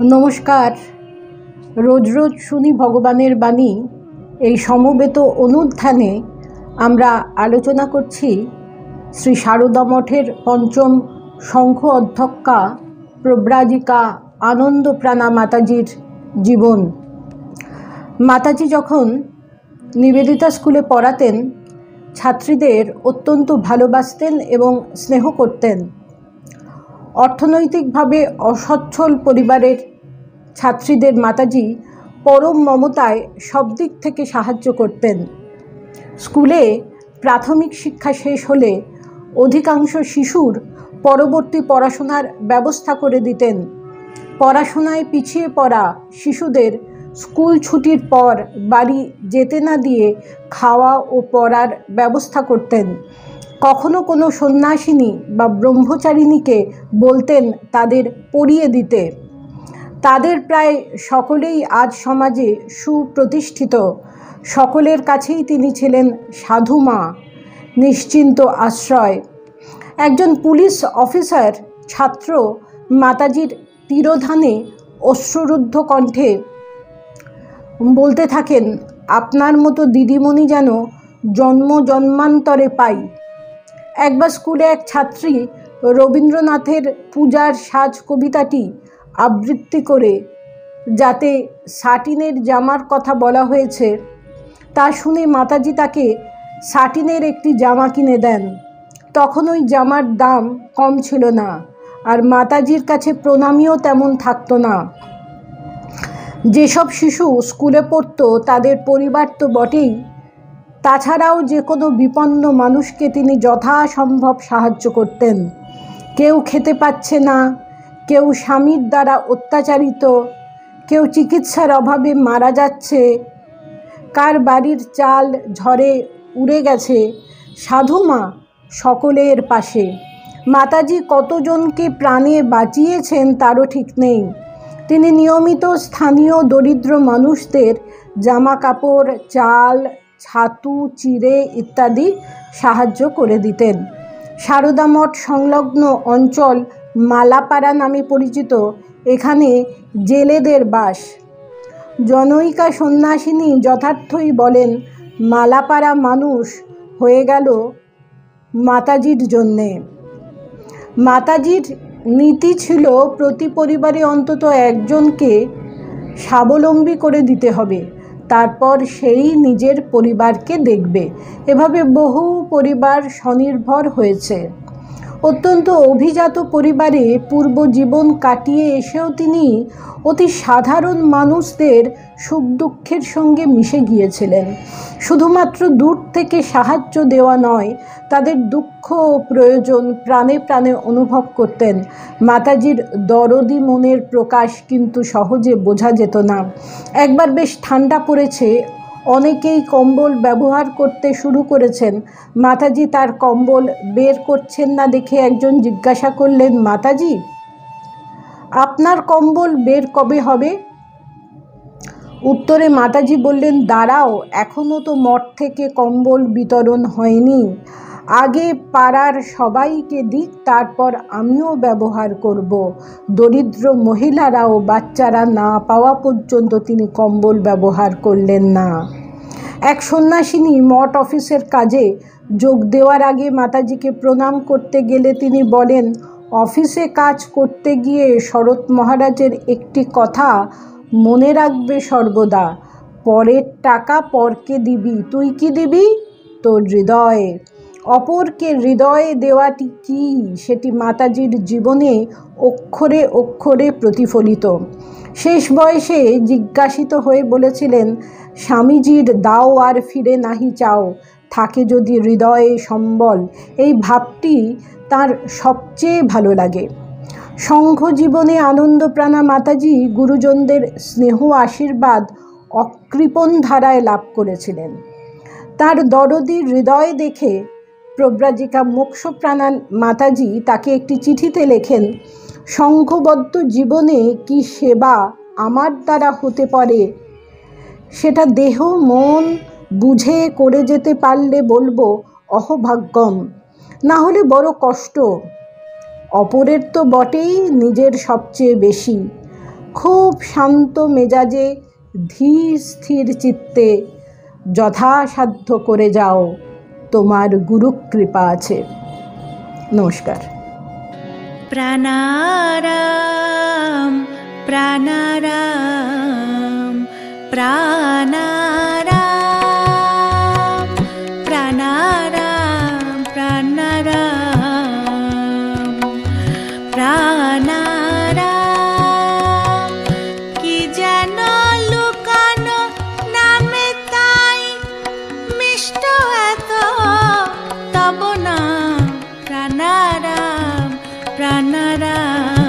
নমস্কার। রোজ রোজ শুনি ভগবানের বাণী। এই সমবেত অনুধ্যানে আমরা আলোচনা করছি শ্রী সারদা মঠের পঞ্চম শঙ্খ অধ্যক্ষা প্রব্রাজিকা আনন্দপ্রাণা মাতাজির জীবন। মাতাজি যখন নিবেদিতা স্কুলে পড়াতেন, ছাত্রীদের অত্যন্ত ভালোবাসতেন এবং স্নেহ করতেন। অর্থনৈতিকভাবে অসচ্ছল পরিবারের ছাত্রীদের মাতাজি পরম মমতায় সব দিক থেকে সাহায্য করতেন। স্কুলে প্রাথমিক শিক্ষা শেষ হলে অধিকাংশ শিশুর পরবর্তী পড়াশোনার ব্যবস্থা করে দিতেন। পড়াশোনায় পিছিয়ে পড়া শিশুদের স্কুল ছুটির পর বাড়ি যেতে না দিয়ে খাওয়া ও পড়ার ব্যবস্থা করতেন। কখনো কোনো সন্ন্যাসিনী বা ব্রহ্মচারিণীকে বলতেন তাদের পড়িয়ে দিতে। তাদের প্রায় সকলেই আজ সমাজে সুপ্রতিষ্ঠিত। সকলের কাছেই তিনি ছিলেন সাধু মা, নিশ্চিন্ত আশ্রয়। একজন পুলিশ অফিসার ছাত্র মাতাজির তিরোধানে অশ্রুরুদ্ধ কণ্ঠে বলতে থাকেন, আপনার মতো দিদিমণি যেন জন্ম জন্মান্তরে পাই। একবার স্কুলে এক ছাত্রী রবীন্দ্রনাথের পূজার সাজ কবিতাটি আবৃত্তি করে যাতে সাটিনের জামার কথা বলা হয়েছে তা শুনে মাতাজি তাকে সাটিনের একটি জামা কিনে দেন। তখন ওই জামার দাম কম ছিল না, আর মাতাজির কাছে প্রণামীও তেমন থাকতো না। যেসব শিশু স্কুলে পড়তো তাদের পরিবার তো বটেই, তাছাড়াও যে কোনো বিপন্ন মানুষকে তিনি যথাসম্ভব সাহায্য করতেন। কেউ খেতে পাচ্ছে না, কেউ স্বামীর দ্বারা অত্যাচারিত, কেউ চিকিৎসার অভাবে মারা যাচ্ছে, কার বাড়ির চাল ঝড়ে উড়ে গেছে, সাধুমা সকলের পাশে। মাতাজি কতজনকে প্রাণে বাঁচিয়েছেন তারও ঠিক নেই। তিনি নিয়মিত স্থানীয় দরিদ্র মানুষদের জামা কাপড়, চাল, ছাতু, চিড়ে ইত্যাদি সাহায্য করে দিতেন। সারদা মঠ সংলগ্ন অঞ্চল মালাপাড়া নামে পরিচিত। এখানে জেলেদের বাস। জনৈকা সন্ন্যাসিনী যথার্থই বলেন, মালাপাড়া মানুষ হয়ে গেল মাতাজির জন্যে। মাতাজির নীতি ছিল প্রতি পরিবারে অন্তত একজনকে স্বাবলম্বী করে দিতে হবে, তারপর সেই নিজের পরিবারকে দেখবে। এভাবে বহু পরিবার স্বনির্ভর হয়েছে। অত্যন্ত অভিজাত পরিবারে পূর্ব জীবন কাটিয়ে এসেও তিনি অতি সাধারণ মানুষদের সুখ দুঃখের সঙ্গে মিশে গিয়েছিলেন। শুধুমাত্র দূর থেকে সাহায্য দেওয়া নয়, তাদের দুঃখ ও প্রয়োজন প্রাণে প্রাণে অনুভব করতেন। মাতাজির দরদি মনের প্রকাশ কিন্তু সহজে বোঝা যেত না। একবার বেশ ঠান্ডা পড়েছে, অনেকেই কম্বল ব্যবহার করতে শুরু করেছেন। মাতাজি তার কম্বল বের করছেন না দেখে একজন জিজ্ঞাসা করলেন, মাতাজি, আপনার কম্বল বের কবে হবে? উত্তরে মাতাজি বললেন, দাঁড়াও, এখনও তো মঠ থেকে কম্বল বিতরণ হয়নি। আগে পাড়ার সবাইকে দিক, তারপর আমিও ব্যবহার করব। দরিদ্র মহিলারা ও বাচ্চারা না পাওয়া পর্যন্ত তিনি কম্বল ব্যবহার করলেন না। এক সন্ন্যাসিনী মঠ অফিসের কাজে যোগ দেওয়ার আগে মাতাজিকে প্রণাম করতে গেলে তিনি বলেন, অফিসে কাজ করতে গিয়ে শরৎ মহারাজের একটি কথা মনে রাখবে সর্বদা, পরের টাকা পরকে দিবি, তুই কি দিবি? তোর হৃদয়ে। অপরকে হৃদয়ে দেওয়াটি কি, সেটি মাতাজির জীবনে অক্ষরে অক্ষরে প্রতিফলিত। শেষ বয়সে জিজ্ঞাসিত হয়ে বলেছিলেন, স্বামীজির দাও আর ফিরে নাহি চাও, থাকে যদি হৃদয়ে সম্বল। এই ভাবটি তার সবচেয়ে ভালো লাগে। সংঘ জীবনে আনন্দপ্রাণা মাতাজি গুরুজনদের স্নেহ আশীর্বাদ অকৃপণ ধারায় লাভ করেছিলেন। তার দরদি হৃদয় দেখে প্রব্রাজিকা মোক্ষপ্রাণা মাতাজি তাকে একটি চিঠিতে লেখেন, সংঘবদ্ধ জীবনে কি সেবা আমার দ্বারা হতে পারে, সেটা দেহ মন বুঝে করে যেতে পারলে বলবো অহভাগ্যম, না হলে বড় কষ্ট। অপরের তো বটেই, নিজের সবচেয়ে বেশি। খুব শান্ত মেজাজে ধীর স্থির চিত্তে যথাসাধ্য করে যাও, তোমার গুরুকৃপা আছে। নমস্কার। প্রাণারাম প্রাণারাম প্রাণারাম প্রাণারাম প্রাণারাম প্রাণারাম। কি যেন লুকানো নামে তাই মিষ্ট এত তব নাম প্রাণারাম প্রাণারাম।